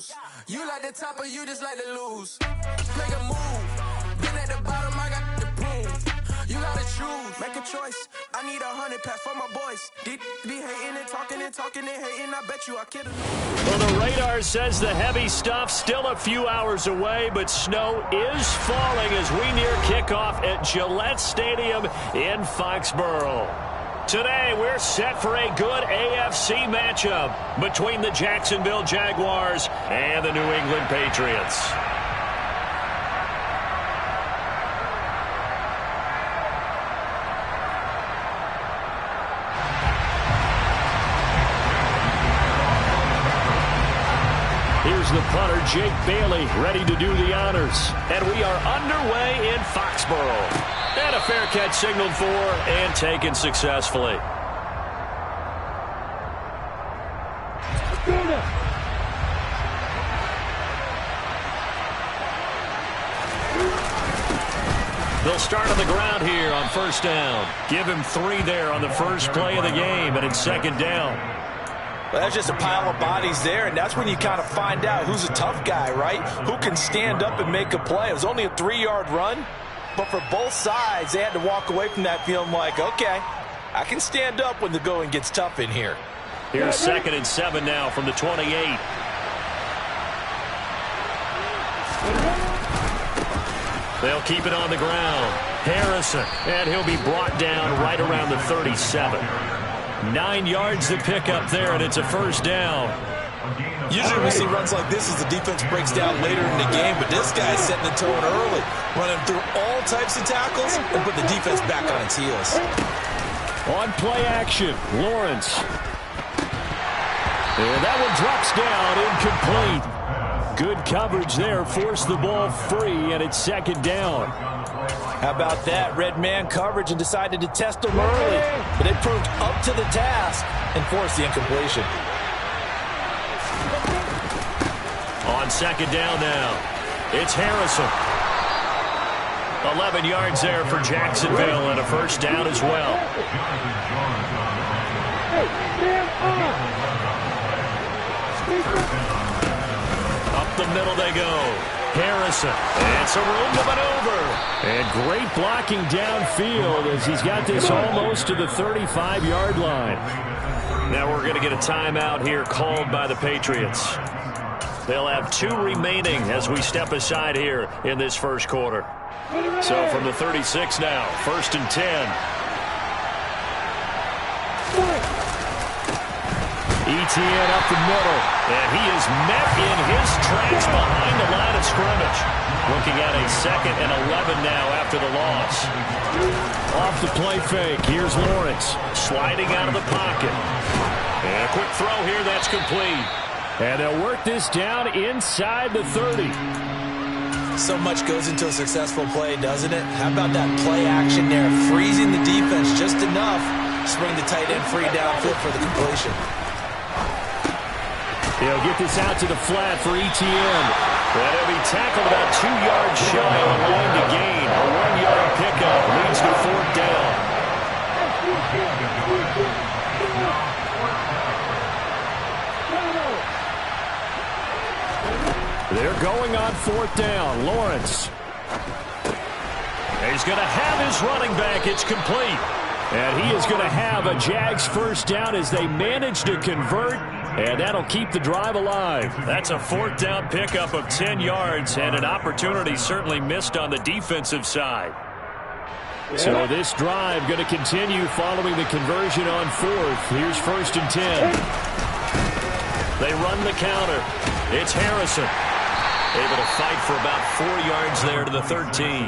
juice. You like the top or you just like to lose. Make a move. Been at the bottom, I got the prove. You gotta choose, make a choice. I need 100 pack for my boys. Be hating and talking and hating. I bet you I kid. Well, the radar says the heavy stuff still a few hours away, but snow is falling as we near kickoff at Gillette Stadium in Foxborough. Today, we're set for a good AFC matchup between the Jacksonville Jaguars and the New England Patriots. Here's the punter, Jake Bailey, ready to do the honors. And we are underway in Foxborough. And a fair catch signaled for and taken successfully. They'll start on the ground here on first down. Give him 3 there on the first play of the game, and it's second down. Well, that's just a pile of bodies there, and that's when you kind of find out who's a tough guy, right? Who can stand up and make a play. It was only a 3-yard run, but for both sides, they had to walk away from that feeling like, okay, I can stand up when the going gets tough in here. Here's 2nd and 7 now from the 28. They'll keep it on the ground. Harrison, and he'll be brought down right around the 37. 9 yards to pick up there, and it's a first down. Usually we see runs like this as the defense breaks down later in the game, but this guy's setting the tone early, running through all types of tackles and put the defense back on its heels. On play action, Lawrence. And that one drops down, incomplete. Good coverage there, forced the ball free, and it's second down. How about that? Red man coverage and decided to test them early. But they proved up to the task and forced the incompletion. On second down now, it's Harrison. 11 yards there for Jacksonville and a first down as well. Up the middle they go. Harrison, and some room to maneuver. And great blocking downfield as he's got this almost to the 35-yard line. Now we're going to get a timeout here called by the Patriots. They'll have 2 remaining as we step aside here in this first quarter. So from the 36 now, 1st and 10. Etienne up the middle, and he is met in his tracks behind the line of scrimmage. Looking at a 2nd and 11 now after the loss. Off the play fake, here's Lawrence, sliding out of the pocket. And a quick throw here, that's complete. And they'll work this down inside the 30. So much goes into a successful play, doesn't it? How about that play action there, freezing the defense just enough to bring the tight end free downfield for the completion. He'll get this out to the flat for Etienne. And he'll be tackled about 2 yards shy on the line to gain. A 1-yard pickup leads to 4th down. They're going on 4th down. Lawrence. He's going to have his running back. It's complete. And he is going to have a Jags first down as they manage to convert. And that'll keep the drive alive. That's a 4th down pickup of 10 yards and an opportunity certainly missed on the defensive side. So this drive going to continue following the conversion on 4th. Here's 1st and 10. They run the counter. It's Harrison. Able to fight for about 4 yards there to the 13.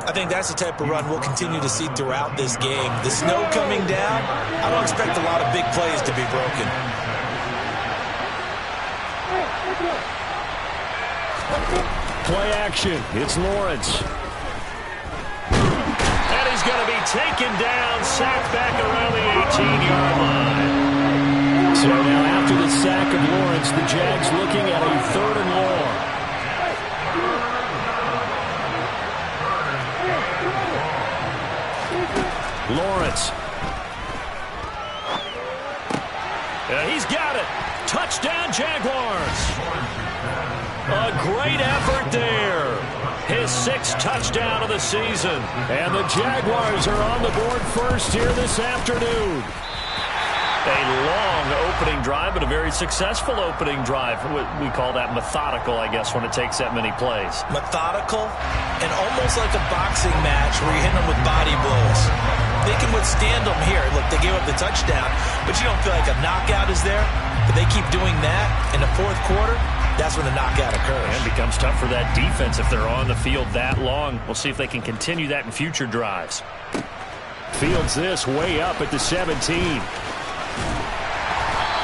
I think that's the type of run we'll continue to see throughout this game. The snow coming down, I don't expect a lot of big plays to be broken. Play action. It's Lawrence. And he's going to be taken down, sacked back around the 18-yard line. So now after the sack of Lawrence, the Jags looking at a 3rd and long. Lawrence. And he's got it. Touchdown, Jaguars. A great effort there. His 6th touchdown of the season. And the Jaguars are on the board first here this afternoon. A long opening drive, but a very successful opening drive. We call that methodical, I guess, when it takes that many plays. Methodical and almost like a boxing match where you're hitting them with body blows. They can withstand them here. Look, they gave up the touchdown, but you don't feel like a knockout is there. But they keep doing that in the 4th quarter. That's when the knockout occurs. And it becomes tough for that defense if they're on the field that long. We'll see if they can continue that in future drives. Fields this way up at the 17.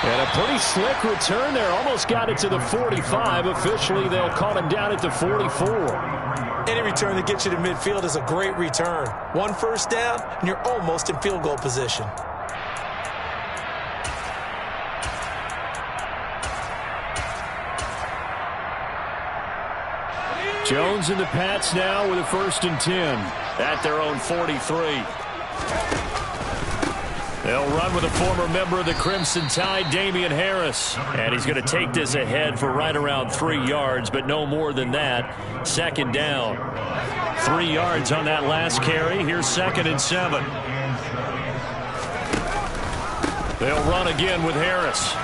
And a pretty slick return there. Almost got it to the 45. Officially, they'll call him down at the 44. Any return that gets you to midfield is a great return. 1 first down, and you're almost in field goal position. Jones and the Pats now with a 1st and 10 at their own 43. They'll run with a former member of the Crimson Tide, Damian Harris. And he's going to take this ahead for right around 3 yards, but no more than that. 2nd down. 3 yards on that last carry. Here's 2nd and 7. They'll run again with Harris.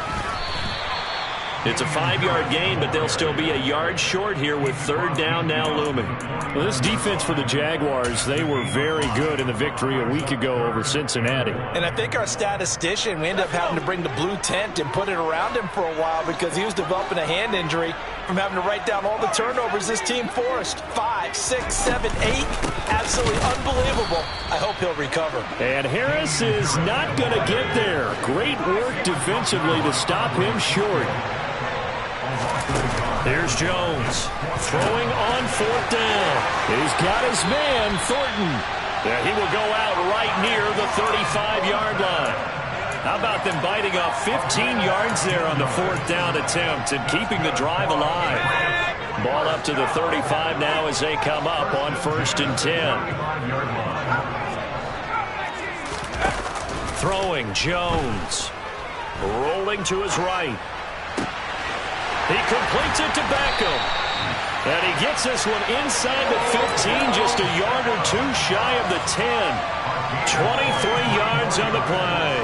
It's a 5-yard gain, but they'll still be a yard short here with 3rd down now looming. Well, this defense for the Jaguars, they were very good in the victory a week ago over Cincinnati. And I think our statistician, we ended up having to bring the blue tent and put it around him for a while because he was developing a hand injury from having to write down all the turnovers this team forced. 5, 6, 7, 8. Absolutely unbelievable. I hope he'll recover. And Harris is not going to get there. Great work defensively to stop him short. Here's Jones throwing on 4th down. He's got his man, Thornton. Yeah, he will go out right near the 35-yard line. How about them biting off 15 yards there on the 4th down attempt and keeping the drive alive? Ball up to the 35 now as they come up on 1st and 10. Throwing Jones. Rolling to his right. He completes it to Beckham. And he gets this one inside the 15, just a yard or 2 shy of the 10. 23 yards on the play.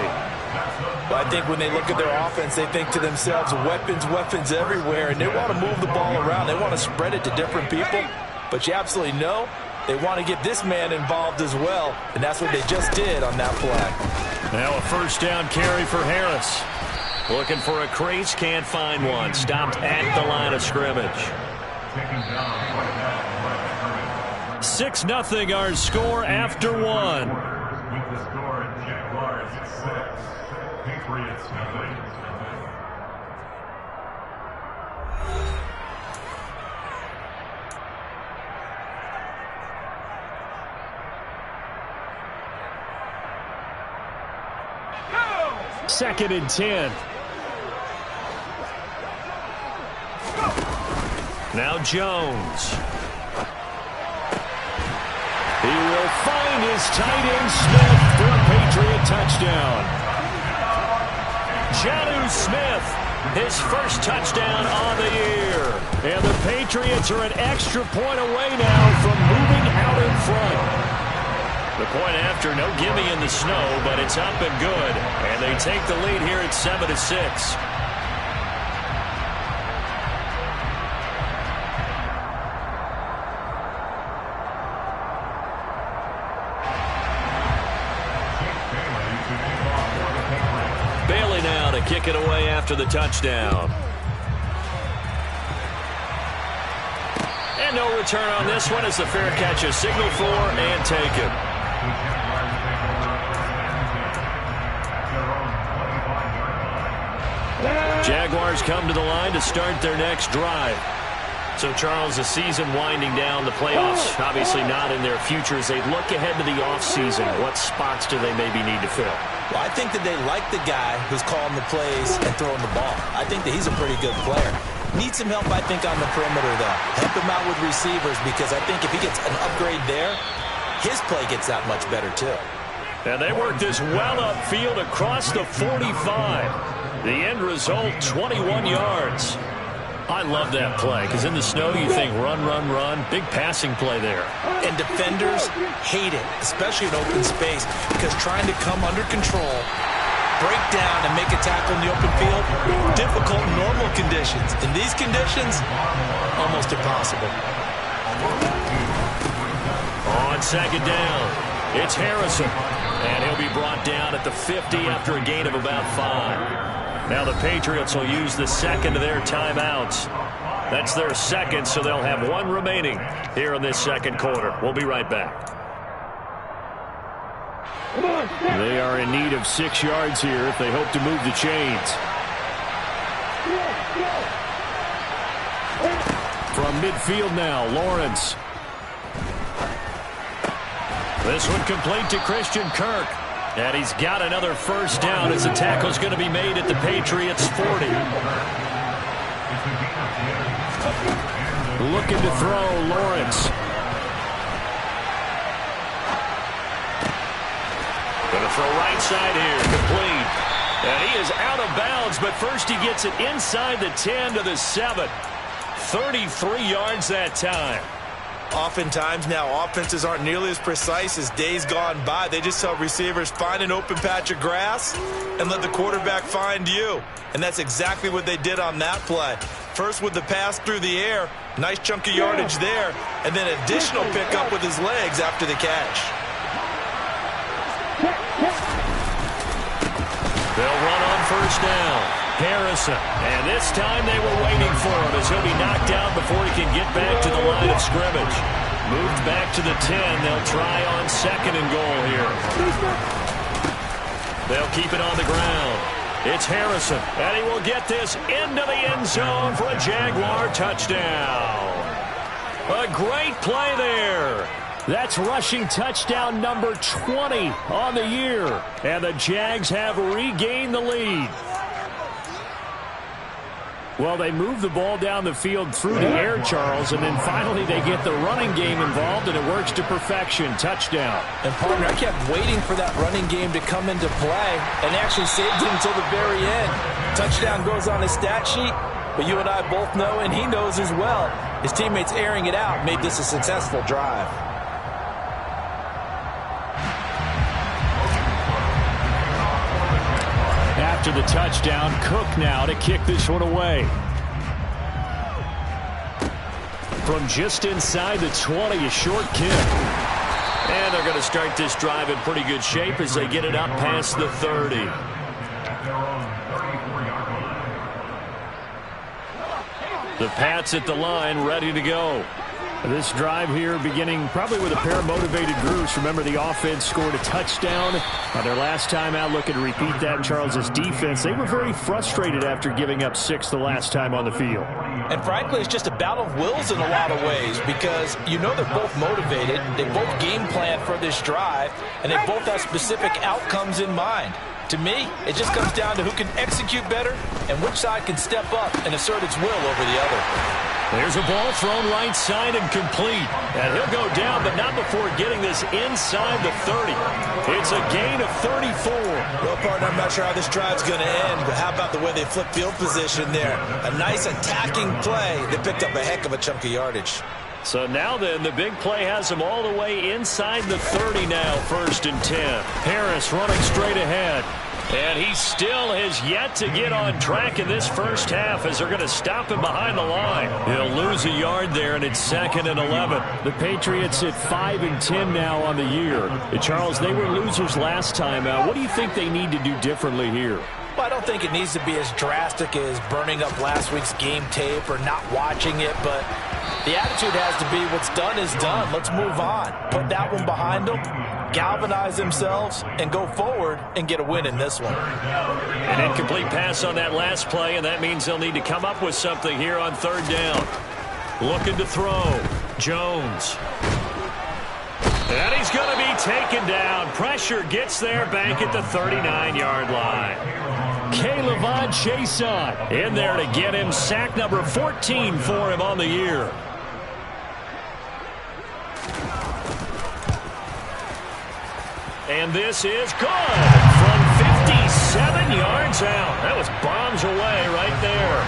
Well, I think when they look at their offense, they think to themselves, weapons, weapons everywhere, and they want to move the ball around. They want to spread it to different people. But you absolutely know they want to get this man involved as well, and that's what they just did on that play. Now a 1st down carry for Harris. Looking for a crease, can't find one. Stopped at the line of scrimmage. 6-0 our score after 1. With the score, Jaguars 6, Patriots 0. Second and 10. Now Jones. He will find his tight end Smith for a Patriot touchdown. Jonnu Smith, his 1st touchdown on the year. And the Patriots are an extra point away now from moving out in front. The point after, no gimme in the snow, but it's up and good. And they take the lead here at 7-6. Bailey now to kick it away after the touchdown. And no return on this one as the fair catch is signaled for and taken. Jaguars come to the line to start their next drive. So, Charles, the season winding down, the playoffs obviously not in their future. As they look ahead to the offseason, what spots do they maybe need to fill? Well, I think that they like the guy who's calling the plays and throwing the ball. I think that he's a pretty good player. Needs some help, I think, on the perimeter, though. Help him out with receivers, because I think if he gets an upgrade there, his play gets that much better, too. And they work this well upfield across the 45. The end result, 21 yards. I love that play because in the snow you think run, run, run. Big passing play there. And defenders hate it, especially in open space, because trying to come under control, break down, and make a tackle in the open field, difficult in normal conditions. In these conditions, almost impossible. On second down, it's Harrison. And he'll be brought down at the 50 after a gain of about 5. Now the Patriots will use the second of their timeouts. That's their second, so they'll have one remaining here in this second quarter. We'll be right back. They are in need of 6 yards here if they hope to move the chains. From midfield now, Lawrence. This one complete to Christian Kirk. And he's got another first down as the tackle's going to be made at the Patriots' 40. Looking to throw, Lawrence. Going to throw right side here, complete. And he is out of bounds, but first he gets it inside the 10 to the 7. 33 yards that time. Oftentimes now, offenses aren't nearly as precise as days gone by. They just help receivers find an open patch of grass and let the quarterback find you. And that's exactly what they did on that play. First with the pass through the air, nice chunk of yardage there, and then additional pickup with his legs after the catch. They'll run on first down. Harrison, and this time they were waiting for him as he'll be knocked down before he can get back to the line of scrimmage. Moved back to the 10. They'll try on second and goal here. They'll keep it on the ground. It's Harrison, and he will get this into the end zone for a Jaguar touchdown. A great play there. That's rushing touchdown number 20 on the year, and the Jags have regained the lead. Well, they move the ball down the field through the air, Charles, and then finally they get the running game involved, and it works to perfection. Touchdown. And, partner, I kept waiting for that running game to come into play and actually saved it until the very end. Touchdown goes on his stat sheet, but you and I both know, and he knows as well, his teammates airing it out made this a successful drive. After the touchdown, Cook now to kick this one away. From just inside the 20, a short kick. And they're going to start this drive in pretty good shape as they get it up past the 30. The Pats at the line, ready to go. This drive here beginning probably with a pair of motivated groups. Remember, the offense scored a touchdown on their last time out. Looking to repeat that in Charles's defense. They were very frustrated after giving up 6 the last time on the field. And frankly, it's just a battle of wills in a lot of ways because you know they're both motivated. They both game plan for this drive, and they both have specific outcomes in mind. To me, it just comes down to who can execute better and which side can step up and assert its will over the other. There's a ball thrown right side and complete. And he'll go down, but not before getting this inside the 30. It's a gain of 34. Well, partner, I'm not sure how this drive's going to end, but how about the way they flip field position there? A nice attacking play. They picked up a heck of a chunk of yardage. So now then, the big play has him all the way inside the 30 now, 1st and 10. Harris running straight ahead. And he still has yet to get on track in this first half as they're going to stop him behind the line. He'll lose a yard there, and it's 2nd and 11. The Patriots at 5 and 10 now on the year. Charles, they were losers last time out. What do you think they need to do differently here? Well, I don't think it needs to be as drastic as burning up last week's game tape or not watching it, but the attitude has to be what's done is done. Let's move on. Put that one behind them, galvanize themselves, and go forward and get a win in this one. An incomplete pass on that last play, and that means they'll need to come up with something here on 3rd down. Looking to throw. Jones. And he's going to be taken down. Pressure gets there back at the 39-yard line. K'Lavon Chaisson in there to get him sack number 14 for him on the year. And this is good from 57 yards out. That was bombs away right there.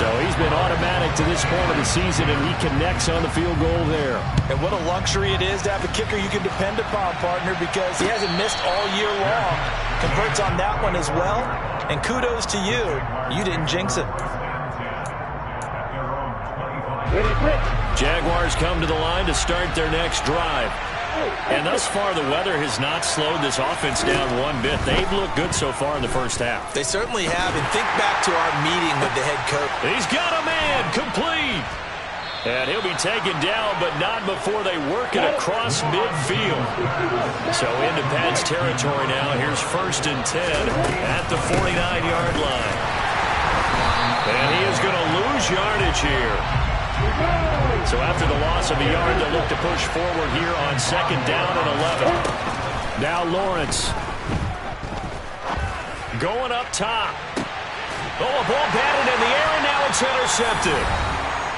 So he's he's been automatic to this point of the season, and he connects on the field goal there. And what a luxury it is to have a kicker you can depend upon, partner, because he hasn't missed all year long. Converts on that one as well, and kudos to you. You didn't jinx it. Jaguars come to the line to start their next drive. And thus far, the weather has not slowed this offense down one bit. They've looked good so far in the first half. They certainly have, and think back to our meeting with the head coach. He's got a man, complete. And he'll be taken down, but not before they work it across midfield. So into Pats territory now. Here's 1st and 10 at the 49-yard line. And he is going to lose yardage here. So after the loss of a yard, they'll look to push forward here on 2nd down and 11. Now Lawrence. Going up top. Oh, a ball batted in the air, and now it's intercepted.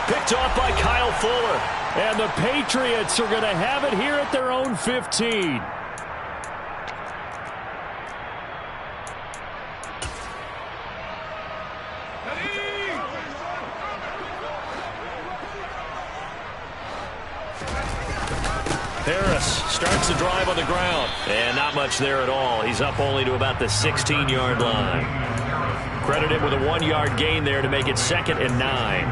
Picked off by Kyle Fuller. And the Patriots are going to have it here at their own 15. Harris starts the drive on the ground. And not much there at all. He's up only to about the 16-yard line. Credited with a 1-yard gain there to make it 2nd and 9.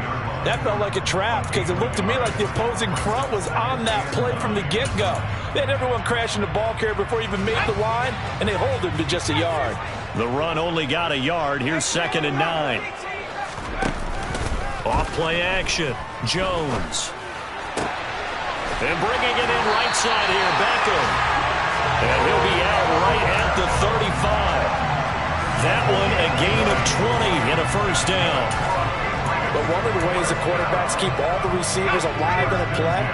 That felt like a trap because it looked to me like the opposing front was on that play from the get-go. They had everyone crashing the ball carrier before he even made the line, and they hold him to just a yard. The run only got a yard. Here's 2nd and 9. Off-play action. Jones. And bringing it in right side here, Beckham. And he'll be out right at the 35. That one a gain of 20 and a 1st down. But one of the ways the quarterbacks keep all the receivers alive in a play,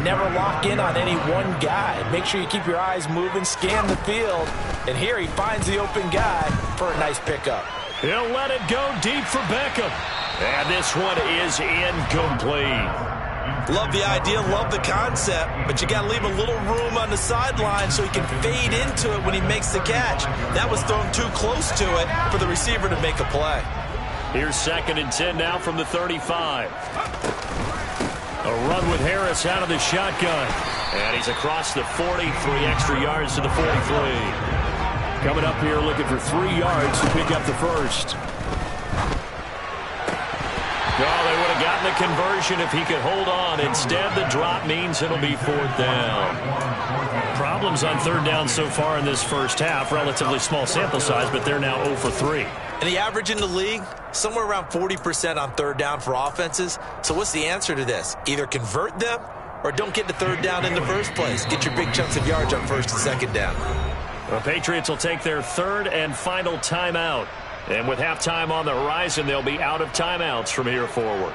never lock in on any one guy. Make sure you keep your eyes moving, scan the field. And here he finds the open guy for a nice pickup. He'll let it go deep for Beckham. And this one is incomplete. Love the idea, love the concept, but you got to leave a little room on the sideline so he can fade into it when he makes the catch. That was thrown too close to it for the receiver to make a play. Here's 2nd and 10 now from the 35. A run with Harris out of the shotgun. And he's across the 40, 3 extra yards to the 43. Coming up here looking for 3 yards to pick up the 1st. Oh, they would have gotten the conversion if he could hold on. Instead, the drop means it'll be 4th down. Problems on 3rd down so far in this first half. Relatively small sample size, but they're now 0 for 3. And the average in the league, somewhere around 40% on 3rd down for offenses. So what's the answer to this? Either convert them or don't get to 3rd down in the first place. Get your big chunks of yards on 1st and 2nd down. The Patriots will take their 3rd and final timeout. And with halftime on the horizon, they'll be out of timeouts from here forward.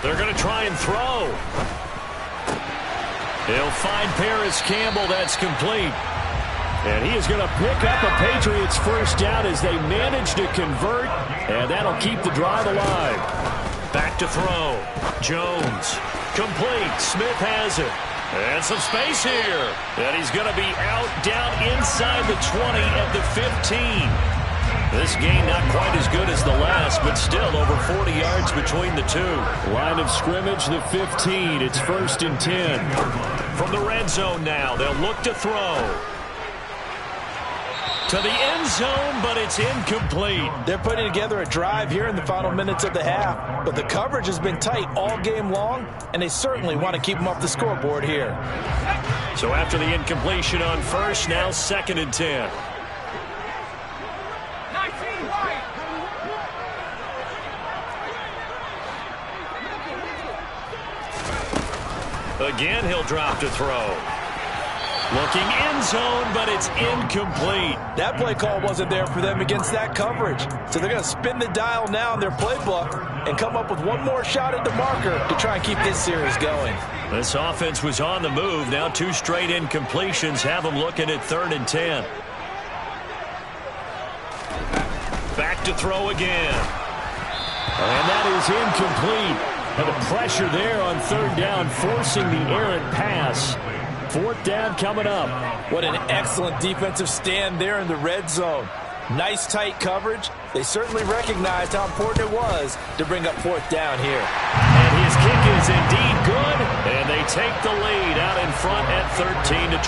They're going to try and throw. He'll find Paris Campbell. That's complete. And he is going to pick up a Patriots 1st down as they manage to convert. And that'll keep the drive alive. Back to throw. Jones. Complete. Smith has it. And some space here. And he's going to be out down inside the 20 at the 15. This game not quite as good as the last, but still over 40 yards between the two. Line of scrimmage, the 15. It's 1st and 10. From the red zone now, they'll look to throw. To the end zone, but it's incomplete. They're putting together a drive here in the final minutes of the half, but the coverage has been tight all game long, and they certainly want to keep them off the scoreboard here. So after the incompletion on 1st, now 2nd and 10. Again, he'll drop to throw. Looking end zone, but it's incomplete. That play call wasn't there for them against that coverage. So they're going to spin the dial now in their playbook and come up with one more shot at the marker to try and keep this series going. This offense was on the move. Now 2 straight incompletions have them looking at 3rd and 10. Back to throw again. And that is incomplete. And the pressure there on 3rd down, forcing the errant pass. 4th down coming up. What an excellent defensive stand there in the red zone. Nice tight coverage. They certainly recognized how important it was to bring up 4th down here. And his kick is indeed good. And they take the lead out in front at 13-12.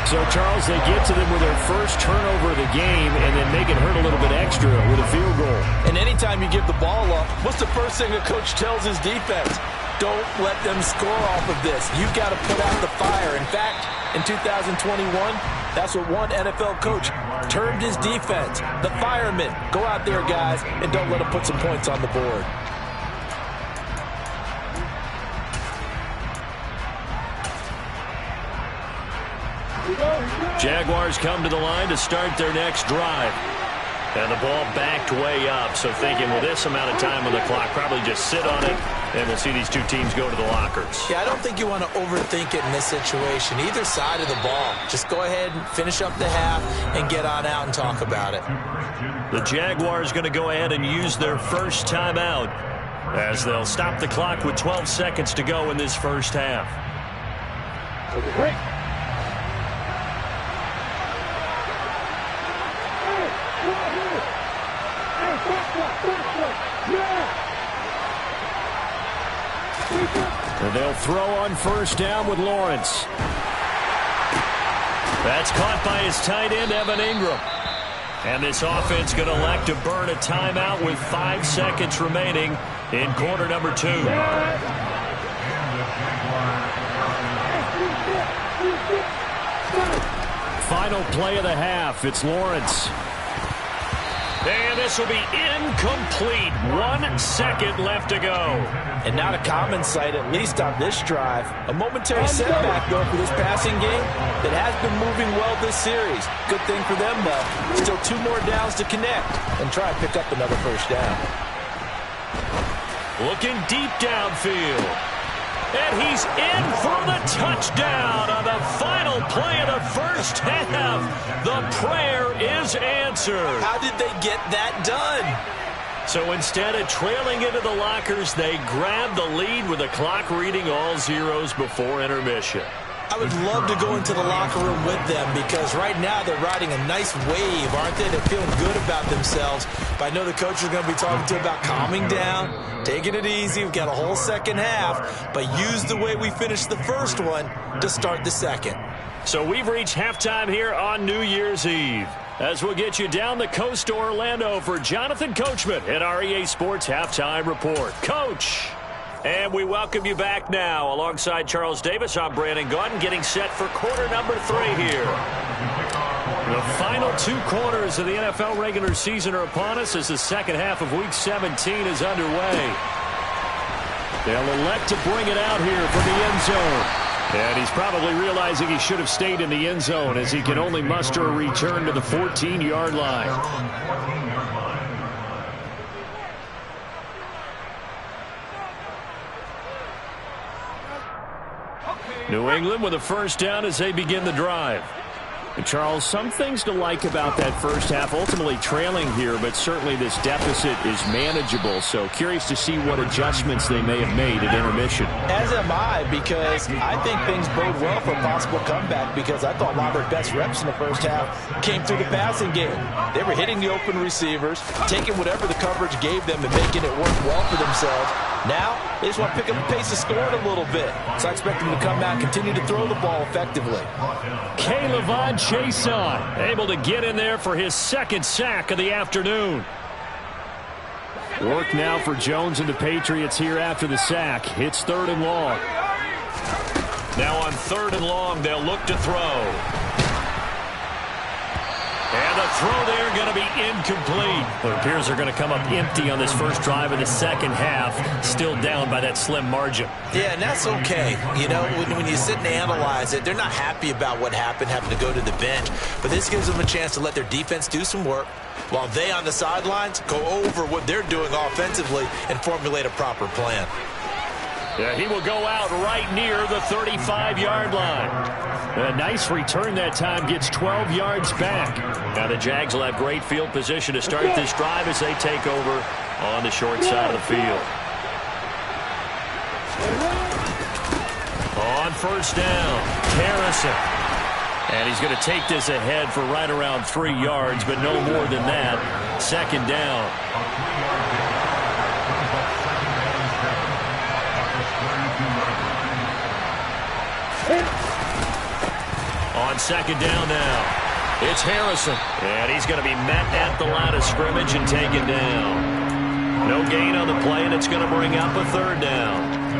So, Charles, they get to them with their first turnover of the game and then make it hurt a little bit extra with a field goal. And anytime you give the ball up, what's the first thing a coach tells his defense? Don't let them score off of this. You've got to put out the fire. In fact, in 2021, that's what one NFL coach termed his defense. The firemen. Go out there, guys, and don't let them put some points on the board. Jaguars come to the line to start their next drive. And the ball backed way up. So thinking, with this amount of time on the clock, probably just sit on it, and we'll see these two teams go to the lockers. Yeah, I don't think you want to overthink it in this situation. Either side of the ball. Just go ahead and finish up the half and get on out and talk about it. The Jaguars going to go ahead and use their first timeout as they'll stop the clock with 12 seconds to go in this first half. And they'll throw on first down with Lawrence. That's caught by his tight end, Evan Ingram. And this offense going to elect to burn a timeout with 5 seconds remaining in quarter number 2. Final play of the half. It's Lawrence. And this will be incomplete. 1 second left to go. And not a common sight, at least on this drive. A momentary setback, though, for this passing game that has been moving well this series. Good thing for them, though. Still 2 more downs to connect and try and pick up another first down. Looking deep downfield. And he's in for the touchdown on the final play of the first half. The prayer is answered. How did they get that done? So instead of trailing into the lockers, they grabbed the lead with the clock reading all zeros before intermission. I would love to go into the locker room with them because right now they're riding a nice wave, aren't they? They're feeling good about themselves. But I know the coach is going to be talking to them about calming down, taking it easy. We've got a whole second half, but use the way we finished the first one to start the second. So we've reached halftime here on New Year's Eve. As we'll get you down the coast to Orlando for Jonathan Coachman at our EA Sports Halftime Report. Coach! And we welcome you back now. Alongside Charles Davis, I'm Brandon Gaudin, getting set for quarter number 3 here. The final 2 quarters of the NFL regular season are upon us as the second half of Week 17 is underway. They'll elect to bring it out here from the end zone. And he's probably realizing he should have stayed in the end zone as he can only muster a return to the 14-yard line. New England with a first down as they begin the drive. And Charles, some things to like about that first half. Ultimately trailing here, but certainly this deficit is manageable. So curious to see what adjustments they may have made at intermission. As am I, because I think things bode well for a possible comeback, because I thought a lot of their best reps in the first half came through the passing game. They were hitting the open receivers, taking whatever the coverage gave them and making it work well for themselves. Now, they just want to pick up the pace of scoring a little bit. So I expect them to come out and continue to throw the ball effectively. K'Lavon Chaisson able to get in there for his second sack of the afternoon. Work now for Jones and the Patriots here after the sack. It's 3rd and long. Now on 3rd and long, they'll look to throw. And the throw there going to be incomplete. It appears they're going to come up empty on this first drive of the second half, still down by that slim margin. Yeah, and that's okay. You know, when you sit and analyze it, they're not happy about what happened, having to go to the bench. But this gives them a chance to let their defense do some work while they on the sidelines go over what they're doing offensively and formulate a proper plan. Yeah, he will go out right near the 35-yard line. A nice return that time, gets 12 yards back. Now the Jags will have great field position to start this drive as they take over on the short side of the field. On first down, Harrison. And he's going to take this ahead for right around 3 yards, but no more than that. Second down. On second down now, it's Harrison. And he's going to be met at the line of scrimmage and taken down. No gain on the play, and it's going to bring up a third down.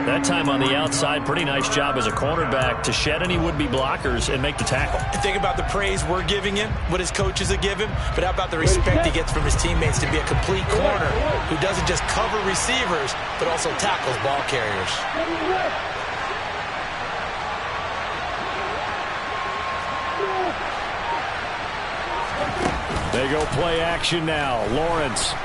That time on the outside, pretty nice job as a cornerback to shed any would-be blockers and make the tackle. Think about the praise we're giving him, what his coaches are giving, but how about the respect he gets from his teammates to be a complete corner who doesn't just cover receivers, but also tackles ball carriers. They go play action now. Lawrence.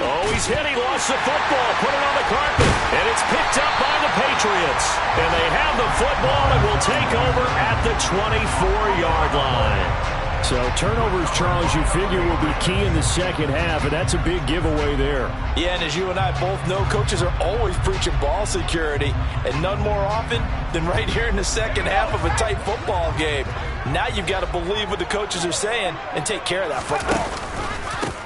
Oh, he's hit. He lost the football. Put it on the carpet. And it's picked up by the Patriots. And they have the football and will take over at the 24-yard line. So turnovers, Charles, you figure will be key in the second half, and that's a big giveaway there. Yeah, and as you and I both know, coaches are always preaching ball security, and none more often than right here in the second half of a tight football game. Now you've got to believe what the coaches are saying and take care of that football.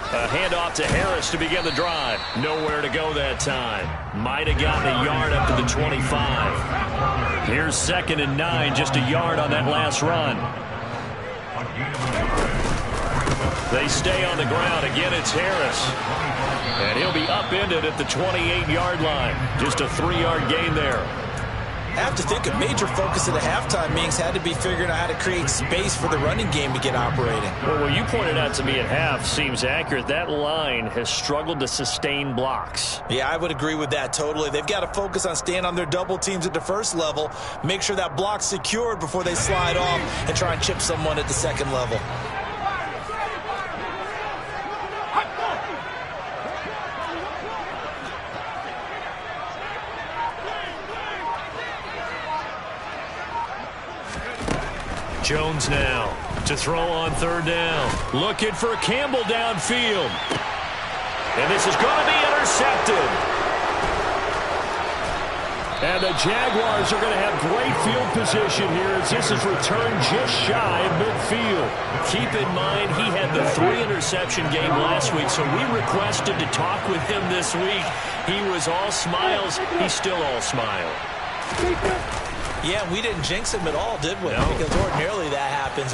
A handoff to Harris to begin the drive. Nowhere to go that time. Might have gotten a yard up to the 25. Here's 2nd and 9, just a yard on that last run. They stay on the ground. Again, it's Harris. And he'll be upended at the 28-yard line. Just a 3-yard gain there. I have to think a major focus of the halftime meetings had to be figuring out how to create space for the running game to get operating. Well, what you pointed out to me at half seems accurate. That line has struggled to sustain blocks. Yeah, I would agree with that totally. They've got to focus on staying on their double teams at the first level, make sure that block's secured before they slide off and try and chip someone at the second level. Jones now to throw on third down. Looking for Campbell downfield. And this is going to be intercepted. And the Jaguars are going to have great field position here as this is returned just shy of midfield. Keep in mind he had the 3-interception game last week, so we requested to talk with him this week. He was all smiles. He's still all smile. Yeah, we didn't jinx him at all, did we? No. Because ordinarily that happens.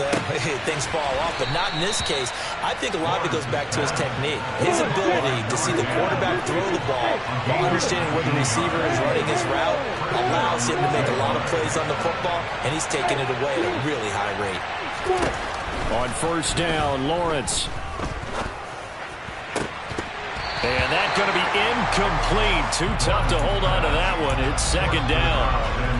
Things fall off, but not in this case. I think a lot of it goes back to his technique. His ability to see the quarterback throw the ball while understanding where the receiver is running his route allows him to make a lot of plays on the football, and he's taking it away at a really high rate. On first down, Lawrence. And that's going to be incomplete. Too tough to hold on to that one. It's second down.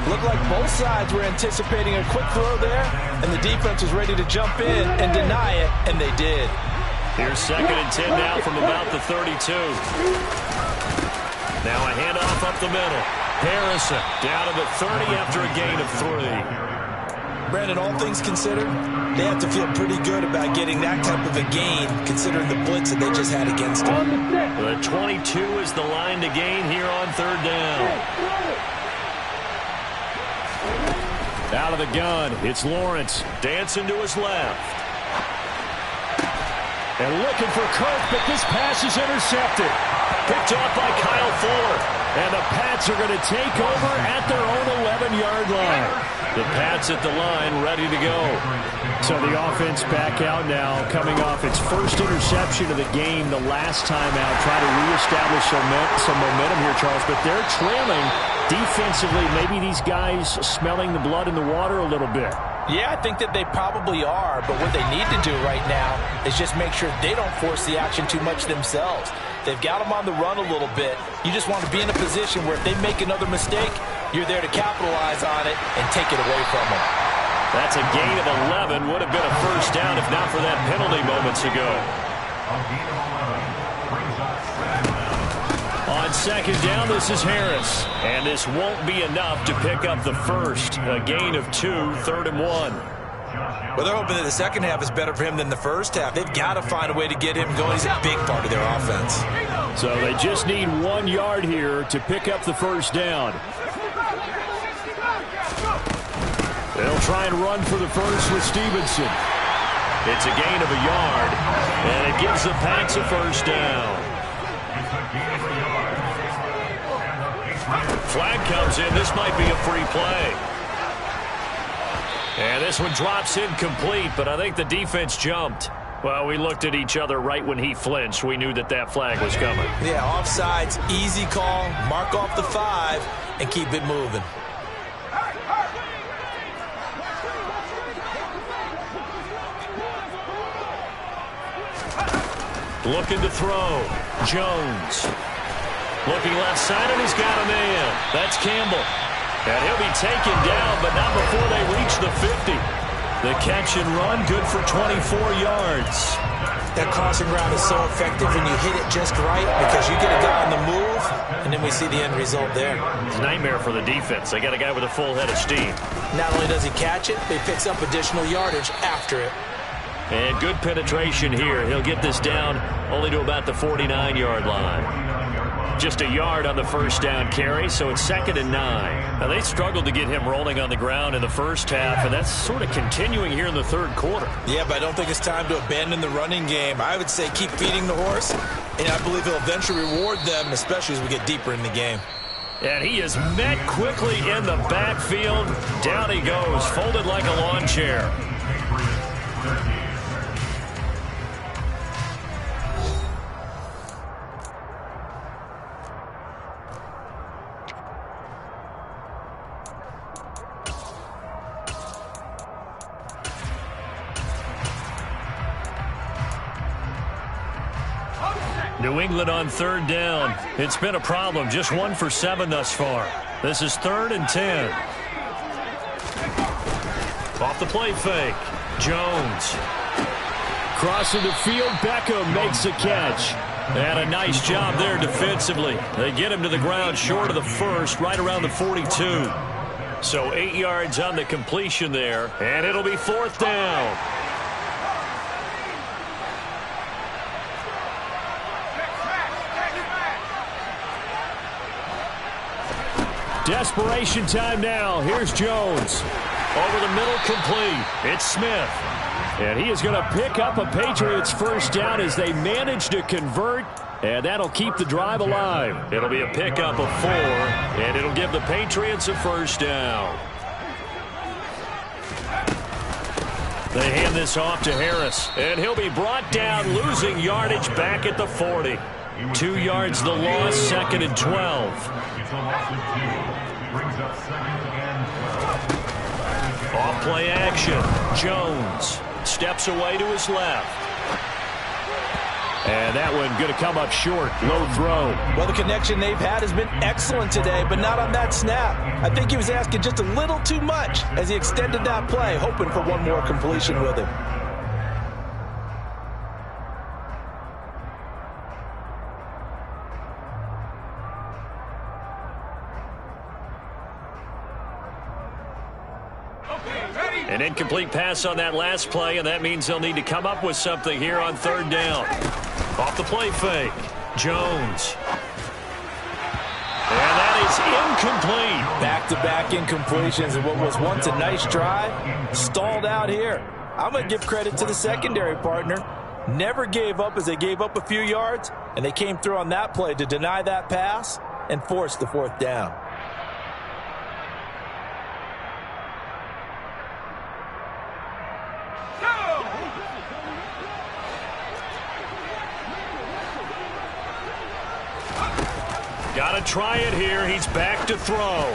Looked like both sides were anticipating a quick throw there, and the defense was ready to jump in and deny it, and they did. Here's 2nd and 10 now from about the 32. Now a handoff up the middle. Harrison down to the 30 after a gain of 3. Brandon, all things considered, they have to feel pretty good about getting that type of a gain, considering the blitz that they just had against them. The 22 is the line to gain here on third down. Out of the gun, it's Lawrence. Dancing to his left. And looking for Kirk, but this pass is intercepted. Picked off by Kyle Fuller. And the Pats are going to take over at their own 11-yard line. The Pats at the line, ready to go. So the offense back out now, coming off its first interception of the game the last time out, trying to reestablish some momentum here, Charles. But they're trailing defensively. Maybe these guys smelling the blood in the water a little bit. Yeah, I think that they probably are, but what they need to do right now is just make sure they don't force the action too much themselves. They've got them on the run a little bit. You just want to be in a position where if they make another mistake, you're there to capitalize on it and take it away from them. That's a gain of 11. Would have been a first down if not for that penalty moments ago. A gain of 11 brings up second down. On second down, this is Harris. And this won't be enough to pick up the first. A gain of 2, 3rd and 1. Well, they're hoping that the second half is better for him than the first half. They've got to find a way to get him going. He's a big part of their offense. So they just need 1 yard here to pick up the first down. They'll try and run for the first with Stevenson. It's a gain of a yard, and it gives the Pats a first down. Flag comes in. This might be a free play. And this one drops incomplete, but I think the defense jumped. Well, we looked at each other right when he flinched. We knew that that flag was coming. Yeah, offsides, easy call. Mark off the 5 and keep it moving. Looking to throw. Jones. Looking left side, and he's got a man. That's Campbell. And he'll be taken down, but not before they reach the 50. The catch and run, good for 24 yards. That crossing route is so effective when you hit it just right because you get a guy on the move, and then we see the end result there. It's a nightmare for the defense. They got a guy with a full head of steam. Not only does he catch it, he picks up additional yardage after it. And good penetration here. He'll get this down only to about the 49-yard line. Just a yard on the first down carry, so it's 2nd and 9. Now, they struggled to get him rolling on the ground in the first half, and that's sort of continuing here in the third quarter. Yeah, but I don't think it's time to abandon the running game. I would say keep feeding the horse, and I believe he'll eventually reward them, especially as we get deeper in the game. And he is met quickly in the backfield. Down he goes, folded like a lawn chair. New England on 3rd down. It's been a problem. Just 1 for 7 thus far. This is 3rd and 10. Off the play fake. Jones. Crossing the field. Beckham makes a catch. And a nice job there defensively. They get him to the ground short of the first, right around the 42. So 8 yards on the completion there. And it'll be 4th down. Desperation time now. Here's Jones. Over the middle, complete. It's Smith. And he is going to pick up a Patriots first down as they manage to convert. And that'll keep the drive alive. It'll be a pickup of 4. And it'll give the Patriots a first down. They hand this off to Harris. And he'll be brought down, losing yardage back at the 40. 2 yards the loss, 2nd and 12. Off play action. Jones steps away to his left. And that one going to come up short. Low throw. Well, the connection they've had has been excellent today, but not on that snap. I think he was asking just a little too much as he extended that play, hoping for one more completion with him. An incomplete pass on that last play, and that means they'll need to come up with something here on 3rd down. Off the play fake. Jones. And that is incomplete. Back-to-back incompletions, and what was once a nice drive stalled out here. I'm going to give credit to the secondary partner. Never gave up as they gave up a few yards, and they came through on that play to deny that pass and force the 4th down. Got to try it here. He's back to throw.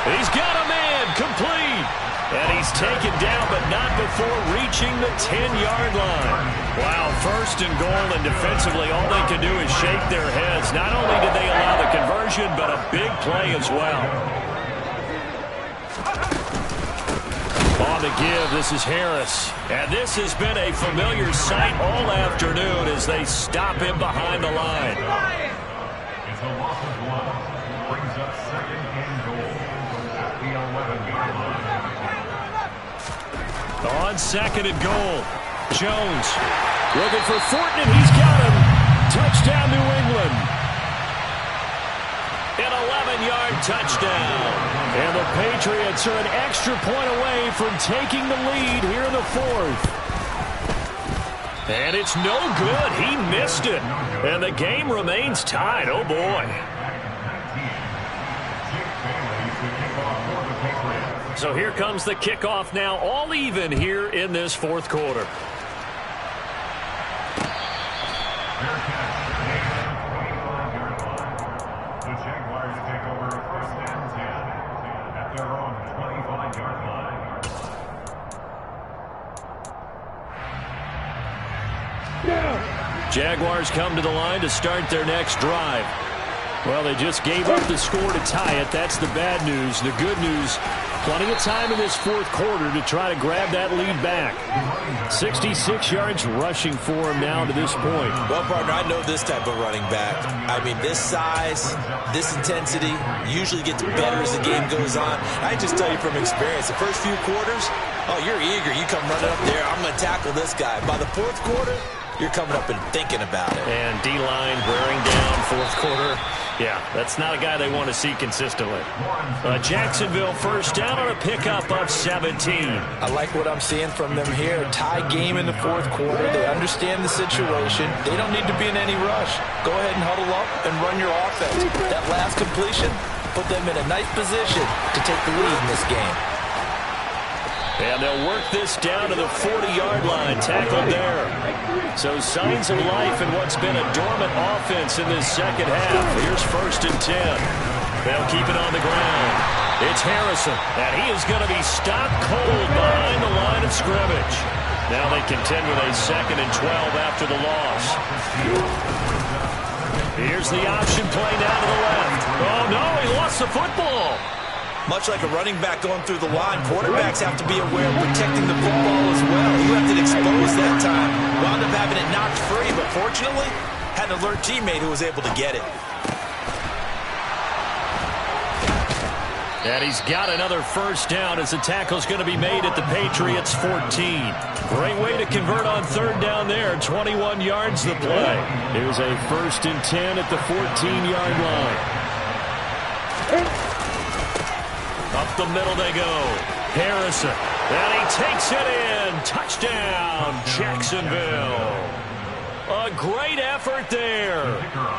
He's got a man. Complete. And he's taken down, but not before reaching the 10-yard line. Wow, first and goal, and defensively, all they can do is shake their heads. Not only did they allow the conversion, but a big play as well. On the give, this is Harris. And this has been a familiar sight all afternoon as they stop him behind the line. It's a loss of 1. Brings up second and goal at the 11-yard line. On second and goal, Jones looking for Fortin, and he's got him. Touchdown, New England. An 11-yard touchdown. And the Patriots are an extra point away from taking the lead here in the fourth. And it's no good. He missed it. And the game remains tied. Oh, boy. So here comes the kickoff now, all even here in this fourth quarter. The Jaguars take over first and 10 at their own 25-yard line. Jaguars come to the line to start their next drive. Well, they just gave up the score to tie it. That's the bad news. The good news, plenty of time in this fourth quarter to try to grab that lead back. 66 yards rushing for him now to this point. Well, partner, I know this type of running back. I mean, this size, this intensity usually gets better as the game goes on. I just tell you from experience, the first few quarters, oh, you're eager. You come running up there, I'm going to tackle this guy. By the fourth quarter, you're coming up and thinking about it. And D-line wearing down fourth quarter. Yeah, that's not a guy they want to see consistently. Jacksonville first down on a pickup of 17. I like what I'm seeing from them here. Tie game in the fourth quarter. They understand the situation. They don't need to be in any rush. Go ahead and huddle up and run your offense. That last completion put them in a nice position to take the lead in this game. And they'll work this down to the 40-yard line, tackled there. So signs of life in what's been a dormant offense in this second half. Here's first and 10. They'll keep it on the ground. It's Harrison, and he is going to be stopped cold behind the line of scrimmage. Now they contend with a second and 12 after the loss. Here's the option play now to the left. Oh, no, he lost the football. Much like a running back going through the line, quarterbacks have to be aware of protecting the football as well. He left it exposed that time. Wound up having it knocked free, but fortunately, had an alert teammate who was able to get it. And he's got another first down as the tackle's going to be made at the Patriots' 14. Great way to convert on third down there. 21 yards the play. Here's a first and 10 at the 14-yard line. Up the middle they go. Harrison. And he takes it in. Touchdown, Jacksonville. A great effort there.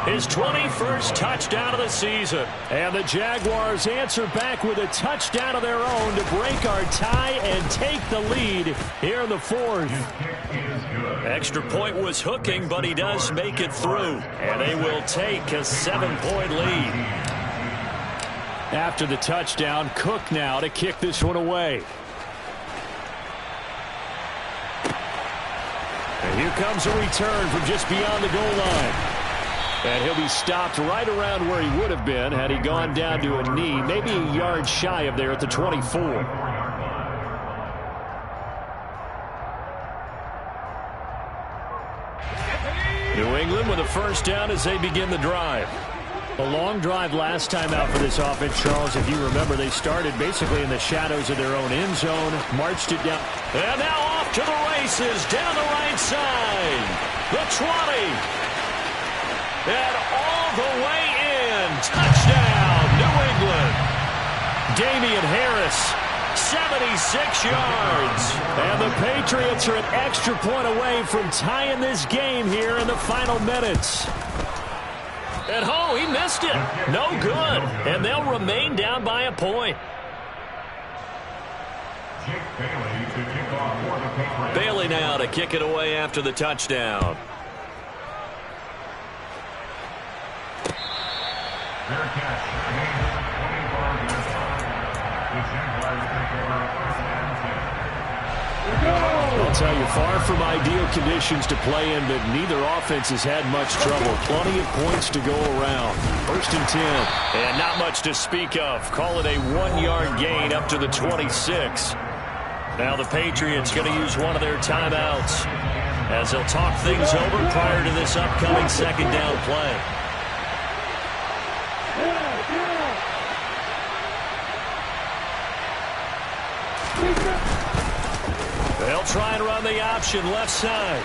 His 21st touchdown of the season. And the Jaguars answer back with a touchdown of their own to break our tie and take the lead here in the fourth. Extra point was hooking, but he does make it through. And they will take a 7-point lead. After the touchdown, Cook now to kick this one away. And here comes a return from just beyond the goal line. And he'll be stopped right around where he would have been had he gone down to a knee, maybe a yard shy of there at the 24. New England with a first down as they begin the drive. A long drive last time out for this offense, Charles. If you remember, they started basically in the shadows of their own end zone, marched it down. And now off to the races, down the right side. The 20. And all the way in. Touchdown, New England. Damian Harris, 76 yards. And the Patriots are an extra point away from tying this game here in the final minutes. At home, he missed it. No good. And they'll remain down by a point. Bailey now to kick it away after the touchdown. Fair catch. The Jaguars take over first and I'll tell you, far from ideal conditions to play in, but neither offense has had much trouble. Plenty of points to go around. 1st and 10. And not much to speak of. Call it a 1-yard gain up to the 26. Now the Patriots going to use one of their timeouts as they'll talk things over prior to this upcoming 2nd down play. They'll try and run the option left side.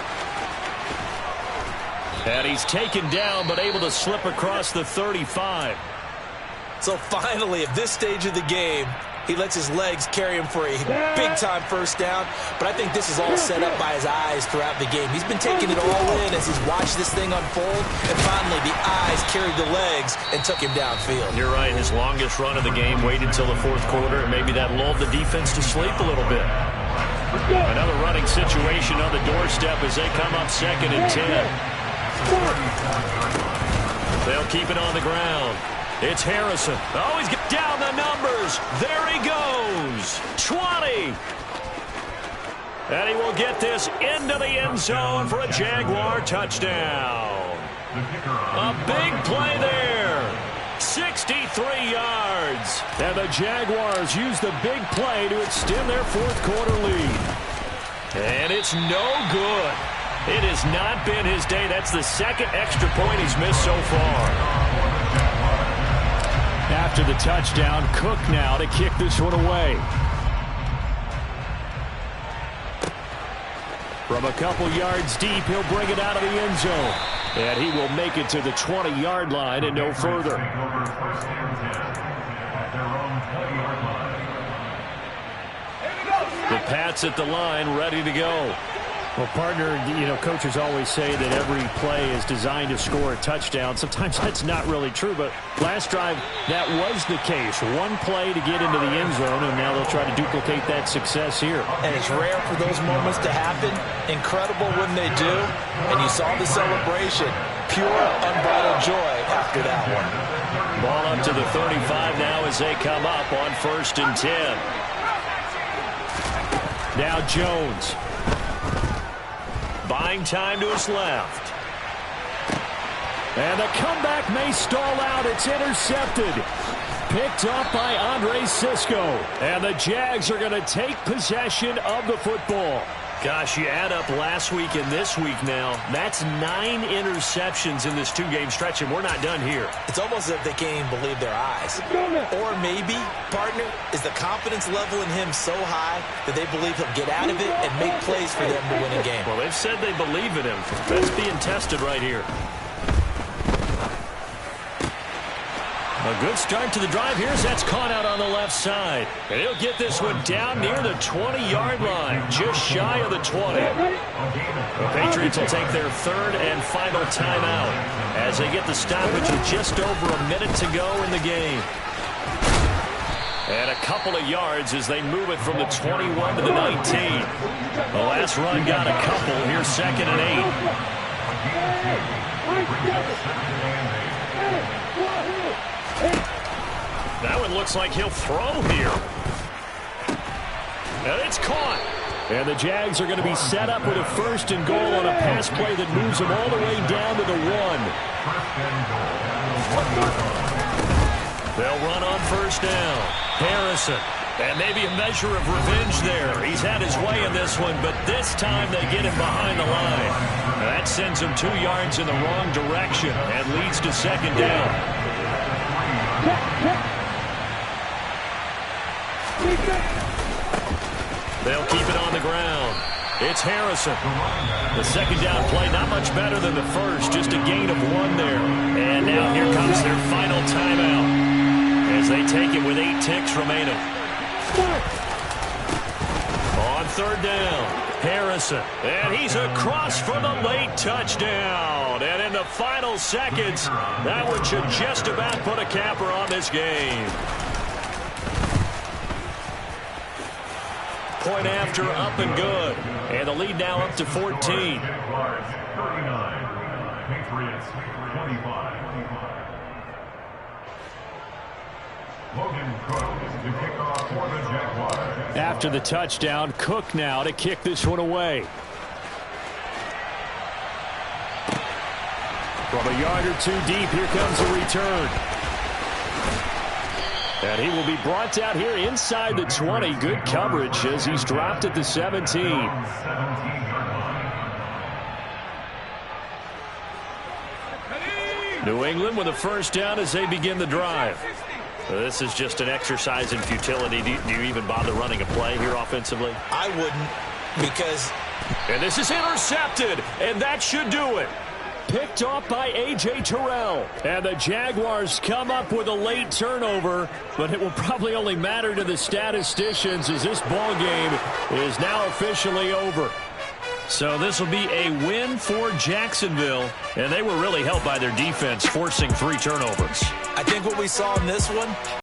And he's taken down but able to slip across the 35. So finally, at this stage of the game, he lets his legs carry him for a big-time 1st down. But I think this is all set up by his eyes throughout the game. He's been taking it all in as he's watched this thing unfold. And finally, the eyes carried the legs and took him downfield. You're right. His longest run of the game waited until the 4th quarter, and maybe that lulled the defense to sleep a little bit. Another running situation on the doorstep as they come up 2nd and 10. They'll keep it on the ground. It's Harrison. Oh, he's got down the numbers. There he goes. 20. And he will get this into the end zone for a Jaguar touchdown. A big play there. 63 yards. And the Jaguars use the big play to extend their 4th quarter lead. And it's no good. It has not been his day. That's the 2nd extra point he's missed so far. After the touchdown, Cook now to kick this one away. From a couple yards deep, he'll bring it out of the end zone. And he will make it to the 20-yard line and no further. The Pats at the line, ready to go. Well, partner, you know, coaches always say that every play is designed to score a touchdown. Sometimes that's not really true, but last drive, that was the case. One play to get into the end zone, and now they'll try to duplicate that success here. And it's rare for those moments to happen. Incredible when they do. And you saw the celebration. Pure, unbridled joy after that one. Ball up to the 35 now as they come up on 1st and 10. Now Jones. Buying time to his left. And the comeback may stall out. It's intercepted. Picked up by Andre Cisco. And the Jags are going to take possession of the football. Gosh, you add up last week and this week now. That's 9 interceptions in this 2-game stretch, and we're not done here. It's almost as if they can't even believe their eyes. Or maybe, partner, is the confidence level in him so high that they believe he'll get out of it and make plays for them to win a game. Well, they've said they believe in him. That's being tested right here. A good start to the drive here as that's caught out on the left side. And he'll get this one down near the 20-yard line, just shy of the 20. The Patriots will take their 3rd and final timeout as they get the stoppage with just over a minute to go in the game. And a couple of yards as they move it from the 21 to the 19. The last run got a couple. Here's 2nd and 8. That one looks like he'll throw here. And it's caught. And the Jags are going to be set up with a 1st and goal on a pass play that moves them all the way down to the 1. They'll run on 1st down. Harrison. And maybe a measure of revenge there. He's had his way in this one, but this time they get him behind the line. And that sends him 2 yards in the wrong direction and leads to 2nd down. They'll keep it on the ground. It's Harrison. The 2nd down play, not much better than the first, just a gain of 1 there. And now here comes their final timeout as they take it with 8 ticks remaining. On 3rd down, Harrison. And he's across for the late touchdown. And in the final seconds, that one should just about put a capper on this game. Point after, up and good. And the lead now up to 14. Jaguars 39, Patriots 25. Logan Cook to kick off for the Jaguars. After the touchdown, Cook now to kick this one away. From a yard or two deep, here comes a return. And he will be brought down here inside the 20. Good coverage as he's dropped at the 17. New England with a first down as they begin the drive. This is just an exercise in futility. Do you even bother running a play here offensively? I wouldn't, because... And this is intercepted, and that should do it. Picked off by A.J. Terrell. And the Jaguars come up with a late turnover, but it will probably only matter to the statisticians as this ball game is now officially over. So this will be a win for Jacksonville, and they were really helped by their defense forcing 3 turnovers. I think what we saw in this one